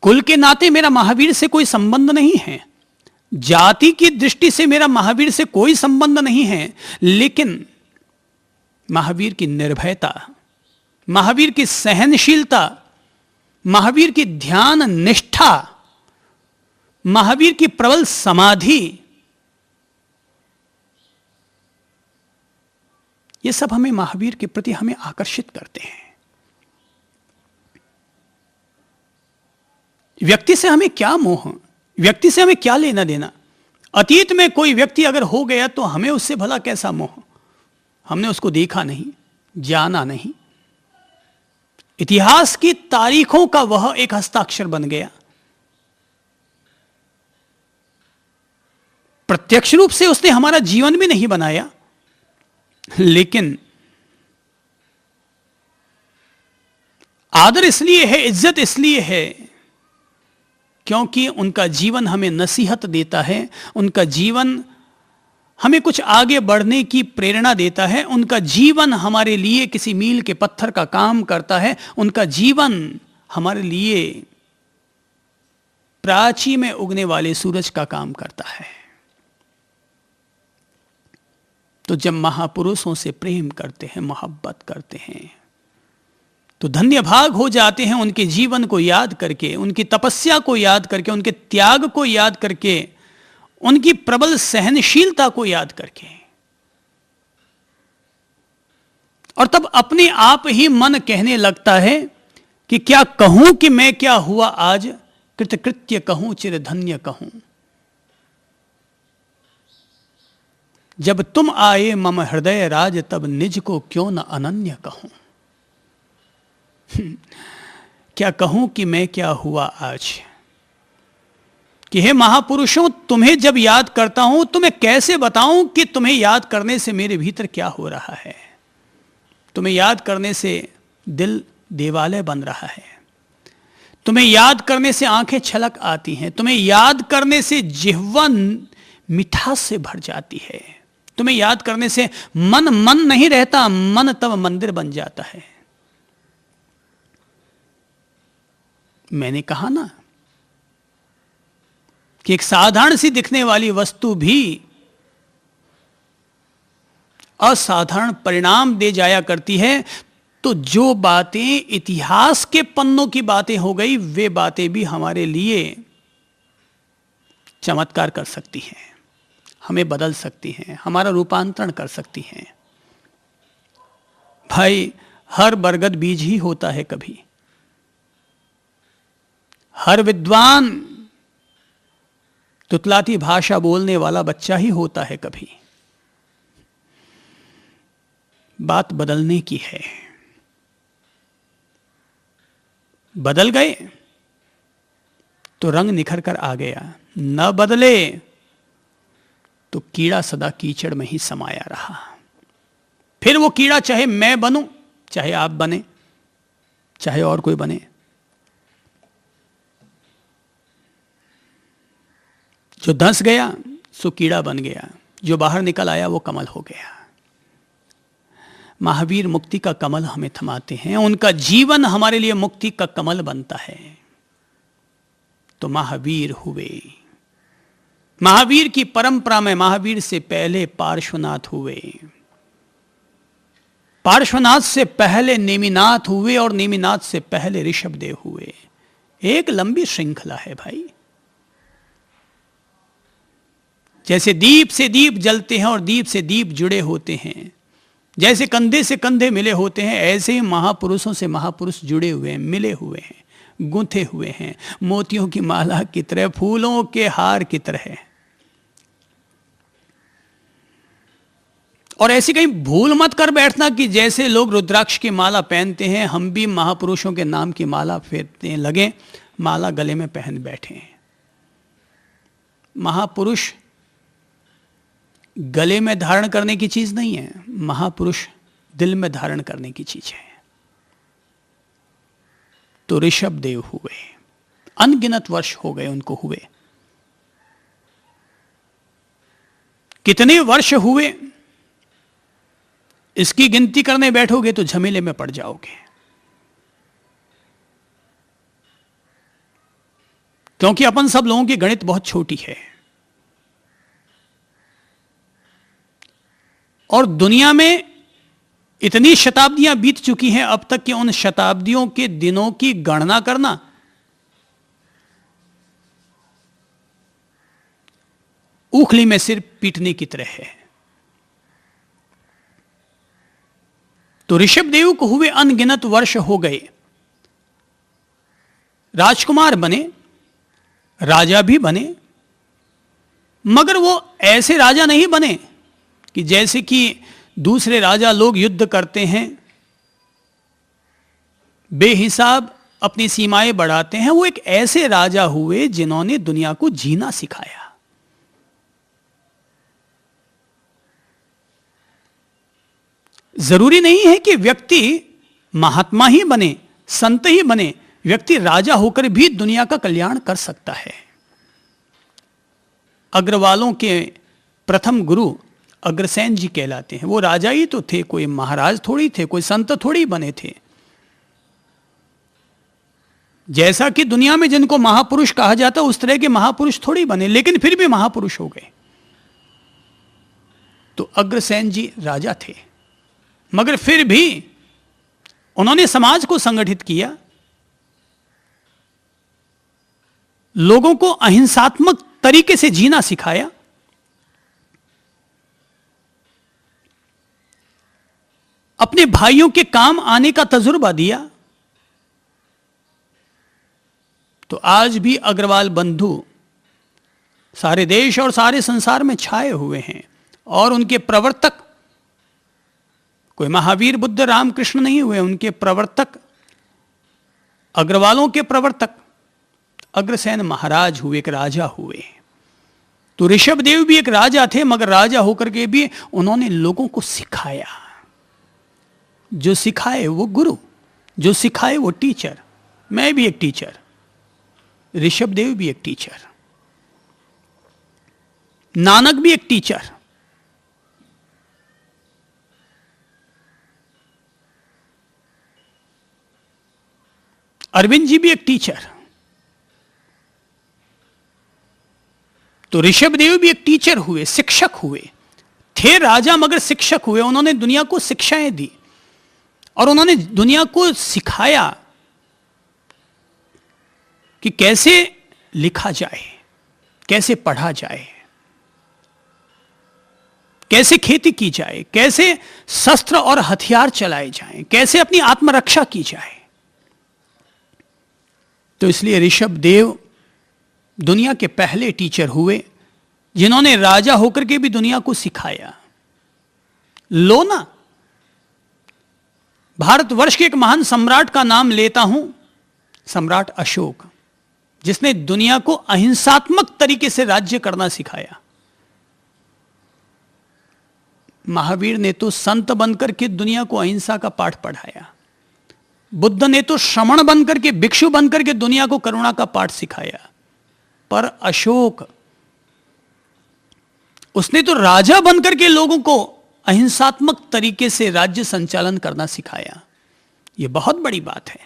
कुल के नाते मेरा महावीर से कोई संबंध नहीं है, जाति की दृष्टि से मेरा महावीर से कोई संबंध नहीं है, लेकिन महावीर की निर्भयता, महावीर की सहनशीलता, महावीर की ध्यान निष्ठा, महावीर की प्रबल समाधि, ये सब हमें महावीर के प्रति हमें आकर्षित करते हैं। व्यक्ति से हमें क्या मोह, व्यक्ति से हमें क्या लेना देना। अतीत में कोई व्यक्ति अगर हो गया तो हमें उससे भला कैसा मोह, हमने उसको देखा नहीं, जाना नहीं, इतिहास की तारीखों का वह एक हस्ताक्षर बन गया। प्रत्यक्ष रूप से उसने हमारा जीवन भी नहीं बनाया, लेकिन आदर इसलिए है, इज्जत इसलिए है क्योंकि उनका जीवन हमें नसीहत देता है, उनका जीवन हमें कुछ आगे बढ़ने की प्रेरणा देता है, उनका जीवन हमारे लिए किसी मील के पत्थर का काम करता है, उनका जीवन हमारे लिए प्राची में उगने वाले सूरज का काम करता है। तो जब महापुरुषों से प्रेम करते हैं, मोहब्बत करते हैं, तो धन्य भाग हो जाते हैं उनके जीवन को याद करके, उनकी तपस्या को याद करके, उनके त्याग को याद करके, उनकी प्रबल सहनशीलता को याद करके। और तब अपने आप ही मन कहने लगता है कि क्या कहूं कि मैं क्या हुआ आज, कृतकृत्य कहूं चिर धन्य कहूं। जब तुम आए मम हृदय राज, तब निज को क्यों न अनन्य कहूं। क्या कहूं कि मैं क्या हुआ आज, कि हे महापुरुषों तुम्हें जब याद करता हूं तो मैं कैसे बताऊं कि तुम्हें याद करने से मेरे भीतर क्या हो रहा है। तुम्हें याद करने से दिल देवालय बन रहा है, तुम्हें याद करने से आंखें छलक आती हैं, तुम्हें याद करने से जिह्वा मिठास से भर जाती है, तुम्हें याद करने से मन नहीं रहता, मन तब मंदिर बन जाता है। मैंने कहा ना कि एक साधारण सी दिखने वाली वस्तु भी असाधारण परिणाम दे जाया करती है। तो जो बातें इतिहास के पन्नों की बातें हो गई, वे बातें भी हमारे लिए चमत्कार कर सकती हैं, हमें बदल सकती हैं, हमारा रूपांतरण कर सकती हैं। भाई, हर बरगद बीज ही होता है कभी, हर विद्वान तुतलाती भाषा बोलने वाला बच्चा ही होता है कभी। बात बदलने की है। बदल गए तो रंग निखर कर आ गया, न बदले तो कीड़ा सदा कीचड़ में ही समाया रहा। फिर वो कीड़ा चाहे मैं बनूं, चाहे आप बने, चाहे और कोई बने, जो धंस गया सो कीड़ा बन गया, जो बाहर निकल आया वो कमल हो गया। महावीर मुक्ति का कमल हमें थमाते हैं, उनका जीवन हमारे लिए मुक्ति का कमल बनता है। तो महावीर हुए, महावीर की परंपरा में महावीर से पहले पार्श्वनाथ हुए, पार्श्वनाथ से पहले नेमिनाथ हुए, और नेमिनाथ से पहले ऋषभदेव हुए। एक लंबी श्रृंखला है भाई। जैसे दीप से दीप जलते हैं और दीप से दीप जुड़े होते हैं, जैसे कंधे से कंधे मिले होते हैं, ऐसे ही महापुरुषों से महापुरुष जुड़े हुए हैं, मिले हुए हैं, गुंथे हुए हैं, मोतियों की माला की तरह, फूलों के हार की तरह। और ऐसी कहीं भूल मत कर बैठना कि जैसे लोग रुद्राक्ष की माला पहनते हैं, हम भी महापुरुषों के नाम की माला फेरने लगे, माला गले में पहन बैठे। महापुरुष गले में धारण करने की चीज नहीं है, महापुरुष दिल में धारण करने की चीज है। तो ऋषभदेव हुए, अनगिनत वर्ष हो गए उनको हुए। कितने वर्ष हुए इसकी गिनती करने बैठोगे तो झमेले में पड़ जाओगे। क्योंकि अपन सब लोगों की गणित बहुत छोटी है और दुनिया में इतनी शताब्दियां बीत चुकी हैं अब तक कि उन शताब्दियों के दिनों की गणना करना उखली में सिर पीटने की तरह है। तो ऋषभदेव को हुए अनगिनत वर्ष हो गए, राजकुमार बने, राजा भी बने, मगर वो ऐसे राजा नहीं बने कि जैसे कि दूसरे राजा लोग युद्ध करते हैं, बेहिसाब अपनी सीमाएं बढ़ाते हैं। वो एक ऐसे राजा हुए जिन्होंने दुनिया को जीना सिखाया। जरूरी नहीं है कि व्यक्ति महात्मा ही बने, संत ही बने, व्यक्ति राजा होकर भी दुनिया का कल्याण कर सकता है। अग्रवालों के प्रथम गुरु अग्रसेन जी कहलाते हैं। वो राजा ही तो थे, कोई महाराज थोड़ी थे, कोई संत थोड़ी बने थे। जैसा कि दुनिया में जिनको महापुरुष कहा जाता उस तरह के महापुरुष थोड़ी बने, लेकिन फिर भी महापुरुष हो गए। तो अग्रसेन जी राजा थे, मगर फिर भी उन्होंने समाज को संगठित किया, लोगों को अहिंसात्मक तरीके से जीना सिखाया, अपने भाइयों के काम आने का तजुर्बा दिया। तो आज भी अग्रवाल बंधु सारे देश और सारे संसार में छाए हुए हैं और उनके प्रवर्तक कोई महावीर बुद्ध रामकृष्ण नहीं हुए, उनके प्रवर्तक, अग्रवालों के प्रवर्तक अग्रसेन महाराज हुए, एक राजा हुए। तो ऋषभदेव भी एक राजा थे, मगर राजा होकर के भी उन्होंने लोगों को सिखाया। जो सिखाए वो गुरु, जो सिखाए वो टीचर। मैं भी एक टीचर, ऋषभदेव भी एक टीचर, नानक भी एक टीचर। अरविंद जी भी एक टीचर। तो ऋषभदेव भी एक टीचर हुए, शिक्षक हुए। थे राजा मगर शिक्षक हुए। उन्होंने दुनिया को शिक्षाएं दी और उन्होंने दुनिया को सिखाया कि कैसे लिखा जाए, कैसे पढ़ा जाए, कैसे खेती की जाए, कैसे शस्त्र और हथियार चलाए जाएं, कैसे अपनी आत्मरक्षा की जाए। तो इसलिए ऋषभदेव दुनिया के पहले टीचर हुए जिन्होंने राजा होकर के भी दुनिया को सिखाया। लो ना, भारतवर्ष के एक महान सम्राट का नाम लेता हूं, सम्राट अशोक, जिसने दुनिया को अहिंसात्मक तरीके से राज्य करना सिखाया। महावीर ने तो संत बनकर के दुनिया को अहिंसा का पाठ पढ़ाया। बुद्ध ने तो श्रमण बनकर के, भिक्षु बनकर के दुनिया को करुणा का पाठ सिखाया। पर अशोक, उसने तो राजा बनकर के लोगों को अहिंसात्मक तरीके से राज्य संचालन करना सिखाया। यह बहुत बड़ी बात है।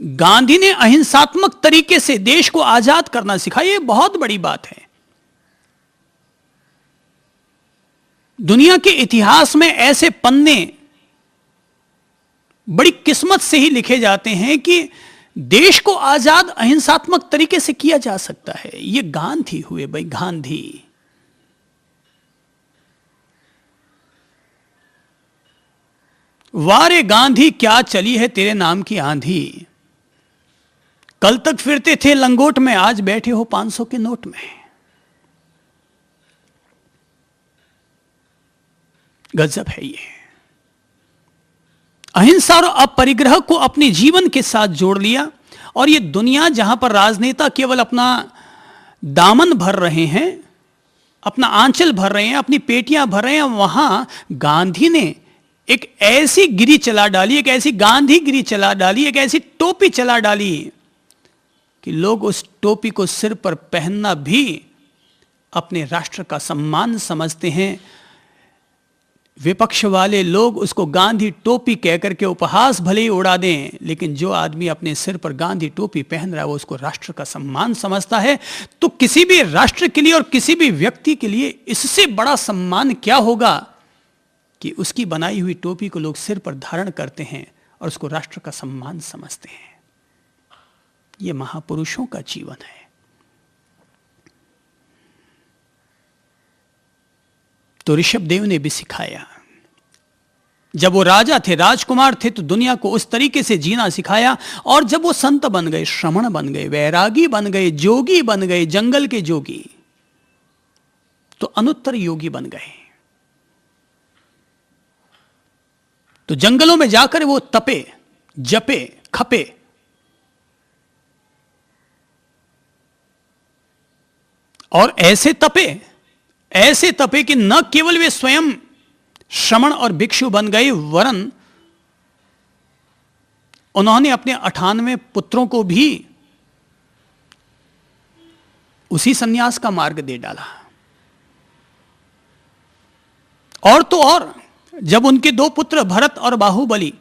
गांधी ने अहिंसात्मक तरीके से देश को आजाद करना सिखाया। यह बहुत बड़ी बात है। दुनिया के इतिहास में ऐसे पन्ने बड़ी किस्मत से ही लिखे जाते हैं कि देश को आजाद अहिंसात्मक तरीके से किया जा सकता है। ये गांधी हुए भाई, गांधी। वारे गांधी क्या चली है तेरे नाम की आंधी, कल तक फिरते थे लंगोट में, आज बैठे हो 500 के नोट में। गजब है ये। अहिंसा और अपरिग्रह को अपने जीवन के साथ जोड़ लिया। और ये दुनिया जहां पर राजनेता केवल अपना दामन भर रहे हैं, अपना आंचल भर रहे हैं, अपनी पेटियां भर रहे हैं, वहां गांधी ने एक ऐसी गिरी चला डाली, एक ऐसी गांधी गिरी चला डाली, एक ऐसी टोपी चला डाली कि लोग उस टोपी को सिर पर पहनना भी अपने राष्ट्र का सम्मान समझते हैं। विपक्ष वाले लोग उसको गांधी टोपी कहकर के उपहास भले ही उड़ा दें, लेकिन जो आदमी अपने सिर पर गांधी टोपी पहन रहा है वो उसको राष्ट्र का सम्मान समझता है। तो किसी भी राष्ट्र के लिए और किसी भी व्यक्ति के लिए इससे बड़ा सम्मान क्या होगा कि उसकी बनाई हुई टोपी को लोग सिर पर धारण करते हैं और उसको राष्ट्र का सम्मान समझते हैं। यह महापुरुषों का जीवन है। तो ऋषभदेव ने भी सिखाया। जब वो राजा थे, राजकुमार थे, तो दुनिया को उस तरीके से जीना सिखाया। और जब वो संत बन गए, श्रमण बन गए, वैरागी बन गए, जोगी बन गए, जंगल के जोगी, तो अनुत्तर योगी बन गए। तो जंगलों में जाकर वो तपे, जपे, खपे। और ऐसे तपे कि न केवल वे स्वयं श्रमण और भिक्षु बन गए, वरन उन्होंने अपने 98 पुत्रों को भी उसी सन्यास का मार्ग दे डाला। और तो और, जब उनके 2 पुत्र भरत और बाहुबली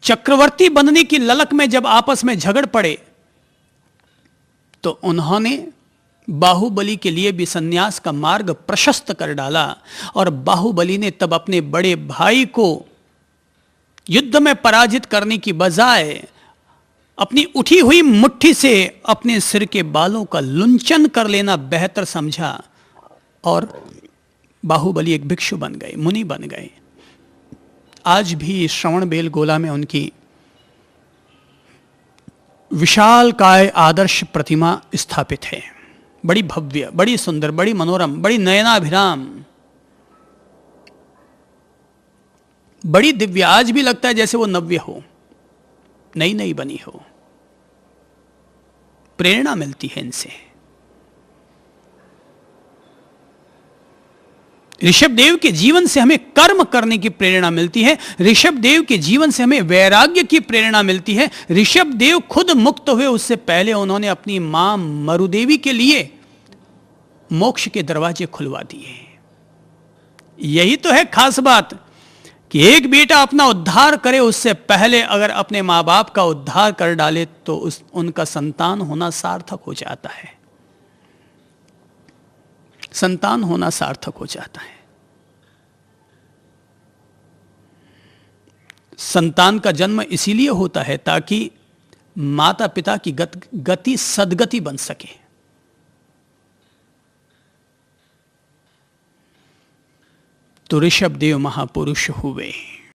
चक्रवर्ती बनने की ललक में जब आपस में झगड़ पड़े, तो उन्होंने बाहुबली के लिए भी सन्यास का मार्ग प्रशस्त कर डाला। और बाहुबली ने तब अपने बड़े भाई को युद्ध में पराजित करने की बजाय अपनी उठी हुई मुट्ठी से अपने सिर के बालों का लुंचन कर लेना बेहतर समझा, और बाहुबली एक भिक्षु बन गए, मुनि बन गए। आज भी श्रवण बेलगोला में उनकी विशाल काय आदर्श प्रतिमा स्थापित है। बड़ी भव्य, बड़ी सुंदर, बड़ी मनोरम, बड़ी नयनाभिराम, बड़ी दिव्य। आज भी लगता है जैसे वो नव्य हो, नई नई बनी हो। प्रेरणा मिलती है इनसे। ऋषभदेव के जीवन से हमें कर्म करने की प्रेरणा मिलती है। ऋषभदेव के जीवन से हमें वैराग्य की प्रेरणा मिलती है। ऋषभदेव खुद मुक्त हुए, उससे पहले उन्होंने अपनी मां मरुदेवी के लिए मोक्ष के दरवाजे खुलवा दिए। यही तो है खास बात कि एक बेटा अपना उद्धार करे, उससे पहले अगर अपने मां बाप का उद्धार कर डाले तो उनका संतान होना सार्थक हो जाता है। संतान होना सार्थक हो जाता है। संतान का जन्म इसीलिए होता है ताकि माता पिता की गति सद्गति बन सके। तो ऋषभदेव महापुरुष हुए।